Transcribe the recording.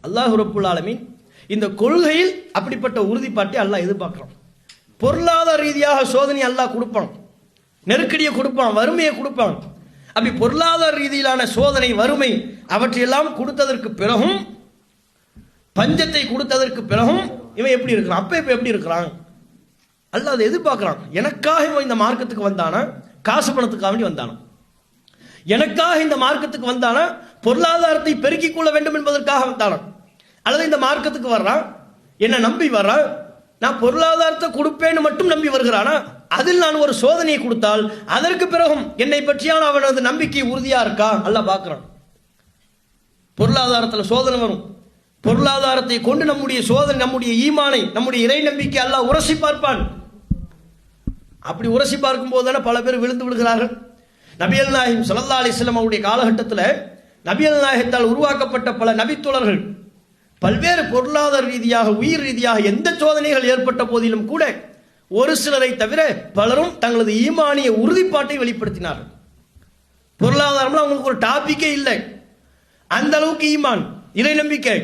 அல்லாஹ் ரப்புல் ஆலமீன் இந்த கொள்கையில் அப்படிப்பட்ட உறுதிப்பாட்டை அல்லாஹ் எதிர்பார்க்கிறான். பொருளாதார ரீதியாக சோதனை அல்லாஹ் கொடுப்பான், நெருக்கடியை கொடுப்பான், வறுமையை கொடுப்பான். அப்படி பொருளாதார ரீதியிலான சோதனை, வறுமை அவற்றையெல்லாம் கொடுத்ததற்கு பிறகும், பஞ்சத்தை கொடுத்ததற்கு பிறகும் இவன் எப்படி இருக்கிறான்? அப்ப இப்ப எப்படி இருக்கிறான்? அல்லாஹ் அதை எதிர்பார்க்கிறான். எனக்காக இவன் இந்த மார்க்கத்துக்கு வந்தானா? காசு பணத்துக்காக வேண்டி வந்தானா? எனக்காக இந்த மார்க்கத்துக்கு வந்தானா? பொருளாதாரத்தை பெருக்கிக் கொள்ள வேண்டும் என்பதற்காக வந்தானா? அல்லது இந்த மார்க்கத்துக்கு வர்றான், என்ன நம்பி வர்றான், நான் பொருளாதாரத்தை கொடுப்பேன்னு மட்டும் நம்பி வருகிறானா? அதில் நான் ஒரு சோதனையை கொடுத்தால் அதற்கு பிறகும் என்னை பற்றியான அவனது நம்பிக்கை உறுதியா இருக்கா? அல்லாஹ் பார்க்கிறான். பொருளாதாரத்தில் சோதனை வரும். பொருளாதாரத்தை கொண்டு நம்முடைய சோதனை, நம்முடைய ஈமானை, நம்முடைய இறை நம்பிக்கை அல்லாஹ் உரசி பார்ப்பான். அப்படி உரசி பார்க்கும் போது தானே பல பேர் விழுந்து விடுகிறார்கள். நபிகள் நாயகம் ஸல்லல்லாஹு அலைஹி வஸல்லம் அவருடைய காலகட்டத்தில் நபிகள் நாயகத்தால் உருவாக்கப்பட்ட பல நபித்தோழர்கள் பல்வேறு பொருளாதார ரீதியாக, உயிர் ரீதியாக எந்த சோதனைகள் ஏற்பட்ட போதிலும் கூட ஒரு சிலரை தவிர பலரும் தங்களது ஈமானிய உறுதிப்பாட்டை வெளிப்படுத்தினார்கள். பொருளாதாரம்லாம் அவங்களுக்கு ஒரு டாபிக்கே இல்லை. அந்த அளவுக்கு ஈமான், இறை நம்பிக்கை.